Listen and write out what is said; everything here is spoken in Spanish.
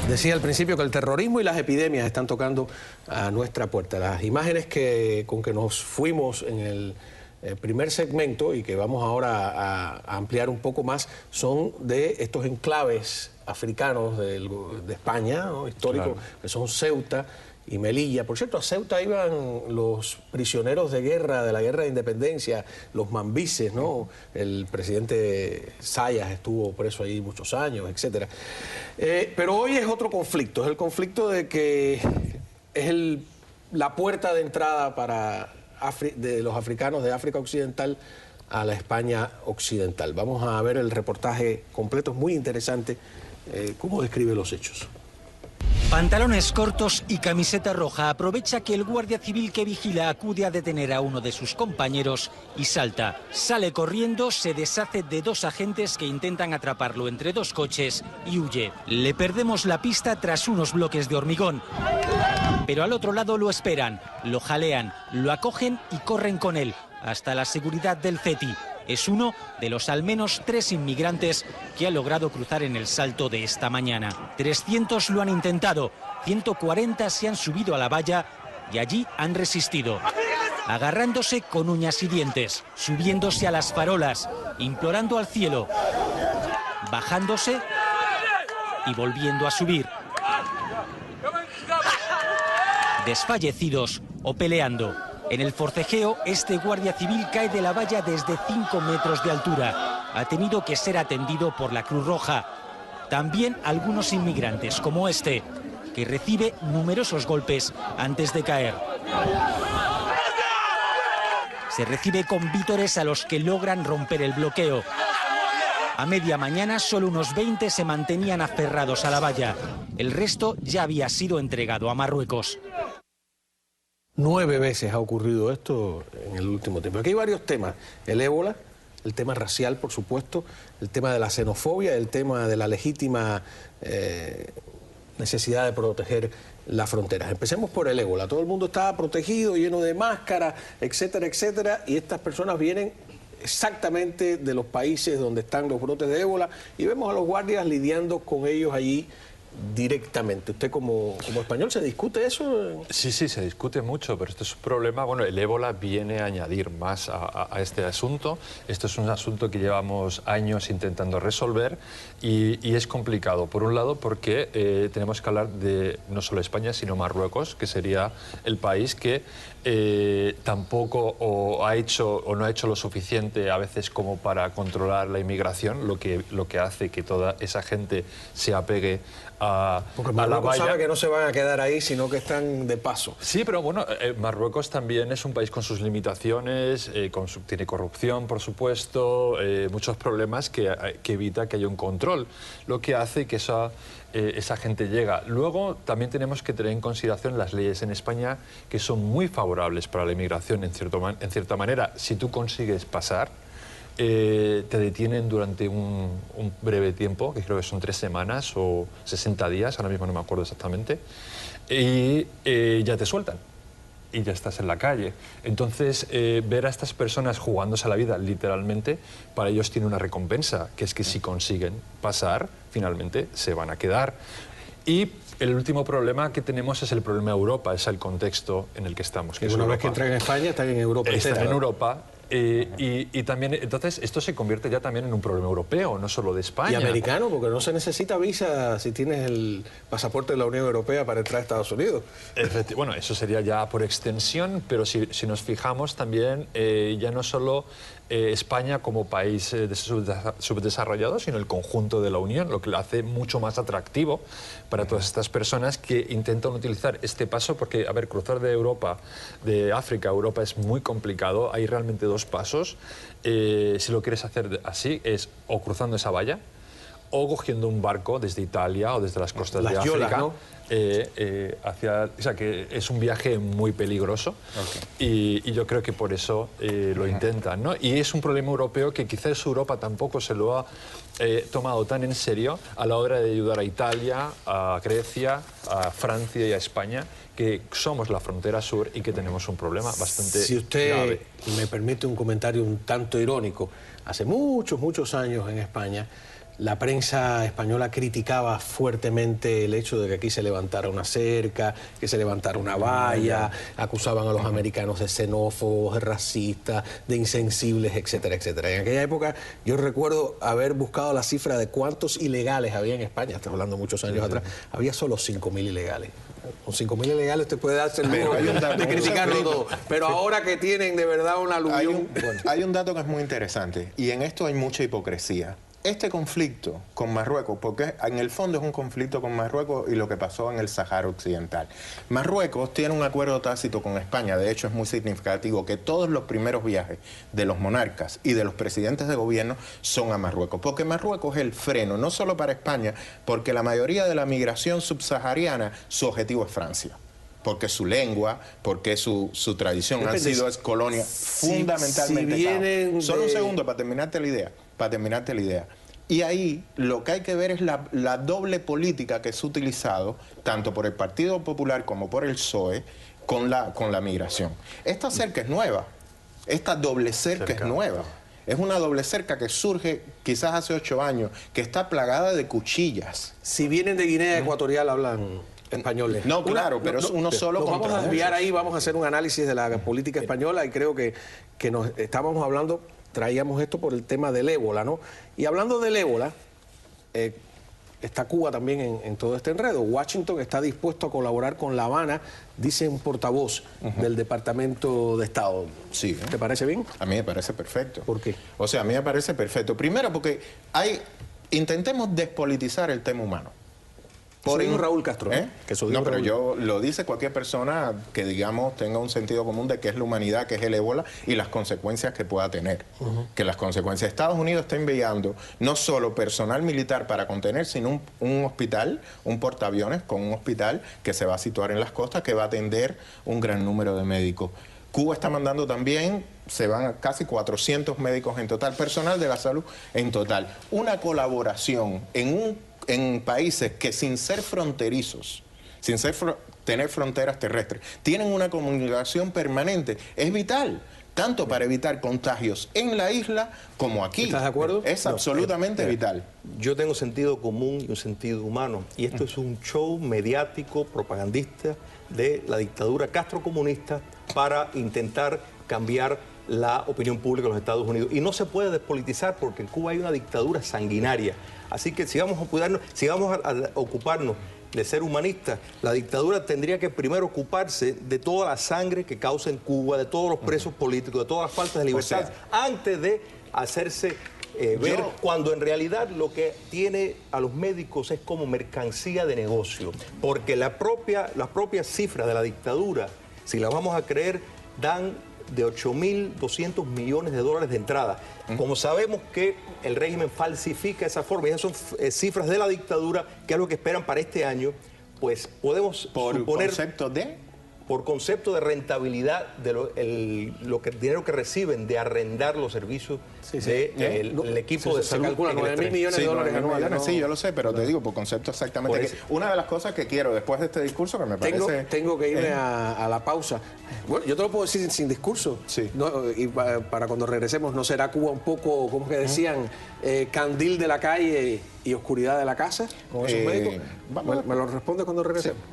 Decía al principio que el terrorismo y las epidemias están tocando a nuestra puerta. Las imágenes con que nos fuimos en el primer segmento y que vamos ahora a ampliar un poco más son de estos enclaves africanos de España, ¿no? Históricos, claro, que son Ceuta y Melilla. Por cierto, a Ceuta iban los prisioneros de guerra, de la guerra de independencia, los mambises, ¿no? El presidente Zayas estuvo preso ahí muchos años, etc. Pero hoy es otro conflicto, es el conflicto de que es la puerta de entrada de los africanos de África Occidental a la España occidental. Vamos a ver el reportaje completo, es muy interesante cómo describe los hechos. Pantalones cortos y camiseta roja. Aprovecha que el guardia civil que vigila acude a detener a uno de sus compañeros y salta. Sale corriendo, se deshace de dos agentes que intentan atraparlo entre dos coches y huye. Le perdemos la pista tras unos bloques de hormigón. Pero al otro lado lo esperan, lo jalean, lo acogen y corren con él hasta la seguridad del CETI. Es uno de los al menos 3 inmigrantes que ha logrado cruzar en el salto de esta mañana. 300 lo han intentado, 140 se han subido a la valla y allí han resistido, agarrándose con uñas y dientes, subiéndose a las farolas, implorando al cielo, bajándose y volviendo a subir, desfallecidos o peleando. En el forcejeo, este guardia civil cae de la valla desde 5 metros de altura. Ha tenido que ser atendido por la Cruz Roja. También algunos inmigrantes, como este, que recibe numerosos golpes antes de caer. Se recibe con vítores a los que logran romper el bloqueo. A media mañana, solo unos 20 se mantenían aferrados a la valla. El resto ya había sido entregado a Marruecos. 9 veces ha ocurrido esto en el último tiempo. Aquí hay varios temas. El ébola, el tema racial, por supuesto, el tema de la xenofobia, el tema de la legítima necesidad de proteger las fronteras. Empecemos por el ébola. Todo el mundo estaba protegido, lleno de máscaras, etcétera, etcétera, y estas personas vienen exactamente de los países donde están los brotes de ébola y vemos a los guardias lidiando con ellos allí directamente. ¿Usted como español se discute eso? Sí, se discute mucho, pero esto es un problema. Bueno, el ébola viene a añadir más a este asunto. Esto es un asunto que llevamos años intentando resolver y es complicado. Por un lado, porque tenemos que hablar de no solo España, sino Marruecos, que sería el país que tampoco no ha hecho lo suficiente a veces como para controlar la inmigración, lo que hace que toda esa gente se apegue porque Marruecos sabe que no se van a quedar ahí, sino que están de paso. Sí, pero bueno, Marruecos también es un país con sus limitaciones, tiene corrupción, por supuesto, muchos problemas que evita que haya un control, lo que hace que esa gente llega. Luego también tenemos que tener en consideración las leyes en España que son muy favorables para la inmigración en cierta manera. Si tú consigues pasar, te detienen durante un breve tiempo, que creo que son 3 semanas o 60 días, ahora mismo no me acuerdo exactamente, y ya te sueltan y ya estás en la calle. Entonces, ver a estas personas jugándose a la vida, literalmente, para ellos tiene una recompensa, que es que si consiguen pasar, finalmente se van a quedar. Y el último problema que tenemos es el problema de Europa, es el contexto en el que estamos. Que una vez que entran en España, están en Europa. Están en Europa. Y también, entonces, esto se convierte ya también en un problema europeo, no solo de España. Y americano, porque no se necesita visa si tienes el pasaporte de la Unión Europea para entrar a Estados Unidos. Bueno, eso sería ya por extensión, pero si nos fijamos también, ya no solo España como país subdesarrollado, sino el conjunto de la Unión, lo que lo hace mucho más atractivo para todas estas personas que intentan utilizar este paso, porque, a ver, cruzar de África a Europa es muy complicado, hay realmente 2 pasos. Si lo quieres hacer así, es o cruzando esa valla, o cogiendo un barco desde Italia o desde las costas de África, yolas, ¿no? O sea, que es un viaje muy peligroso. Y yo creo que por eso lo intentan, ¿no? Y es un problema europeo que quizás Europa tampoco se lo ha tomado tan en serio a la hora de ayudar a Italia, a Grecia, a Francia y a España, que somos la frontera sur y que tenemos un problema bastante grave. Si usted me permite un comentario un tanto irónico, hace muchos años en España La prensa española criticaba fuertemente el hecho de que aquí se levantara una cerca, que se levantara una valla, acusaban a los americanos de xenófobos, de racistas, de insensibles, etcétera, etcétera. En aquella época yo recuerdo haber buscado la cifra de cuántos ilegales había en España, estoy hablando muchos años atrás, había solo 5.000 ilegales. Con 5.000 ilegales usted puede darse el lujo de criticarlo todo, pero ahora que tienen de verdad una aluvión... Hay un dato que es muy interesante, y en esto hay mucha hipocresía. Este conflicto con Marruecos, porque en el fondo es un conflicto con Marruecos y lo que pasó en el Sáhara Occidental. Marruecos tiene un acuerdo tácito con España, de hecho es muy significativo que todos los primeros viajes de los monarcas y de los presidentes de gobierno son a Marruecos, porque Marruecos es el freno, no solo para España, porque la mayoría de la migración subsahariana, su objetivo es Francia. Porque su lengua, porque su tradición han sido colonia fundamentalmente. Solo un segundo para terminarte la idea. Y ahí lo que hay que ver es la doble política que se ha utilizado, tanto por el Partido Popular como por el PSOE, con la migración. Esta cerca es nueva, esta doble cerca es nueva. Es una doble cerca que surge quizás hace 8 años, que está plagada de cuchillas. Si vienen de Guinea Ecuatorial hablan... españoles. No, claro, pero es uno solo contra vamos a desviar ahí, vamos a hacer un análisis de la política española y creo que nos estábamos hablando, traíamos esto por el tema del ébola, ¿no? Y hablando del ébola, está Cuba también en todo este enredo. Washington está dispuesto a colaborar con La Habana, dice un portavoz del Departamento de Estado. Sí. ¿Te parece bien? A mí me parece perfecto. ¿Por qué? O sea, a mí me parece perfecto. Primero porque intentemos despolitizar el tema humano. Por Raúl Castro, ¿eh? No, pero yo lo dice cualquier persona que, digamos, tenga un sentido común de qué es la humanidad, qué es el ébola y las consecuencias que pueda tener. Que las consecuencias. Estados Unidos está enviando no solo personal militar para contener, sino un hospital, un portaaviones con un hospital que se va a situar en las costas, que va a atender un gran número de médicos. Cuba está mandando también, se van a casi 400 médicos en total, personal de la salud en total. Una colaboración en países que sin ser fronterizos, sin tener fronteras terrestres, tienen una comunicación permanente, es vital, tanto para evitar contagios en la isla como aquí. ¿Estás de acuerdo? Es absolutamente vital. Yo tengo sentido común y un sentido humano, y esto es un show mediático, propagandista de la dictadura castrocomunista para intentar cambiar la opinión pública de los Estados Unidos. Y no se puede despolitizar porque en Cuba hay una dictadura sanguinaria. Así que si vamos a ocuparnos de ser humanistas, la dictadura tendría que primero ocuparse de toda la sangre que causa en Cuba, de todos los presos políticos, de todas las faltas de libertad, antes de hacerse ver cuando en realidad lo que tiene a los médicos es como mercancía de negocio. Porque las propias cifras de la dictadura, si las vamos a creer, dan de 8.200 millones de dólares de entrada. Como sabemos que el régimen falsifica esa forma, y esas son cifras de la dictadura, que es lo que esperan para este año, pues podemos suponer... Por concepto de rentabilidad de el dinero que reciben de arrendar los servicios del equipo de salud. Se calcula 9.000 millones de dólares anuales. Sí, yo lo sé, pero te digo por concepto exactamente. Una de las cosas que quiero después de este discurso que me parece... Tengo que irme a la pausa. Bueno, yo te lo puedo decir sin discurso. Sí. No, y para cuando regresemos, ¿no será Cuba un poco, como que decían, candil de la calle y oscuridad de la casa con esos médicos? ¿Me lo responde cuando regresemos?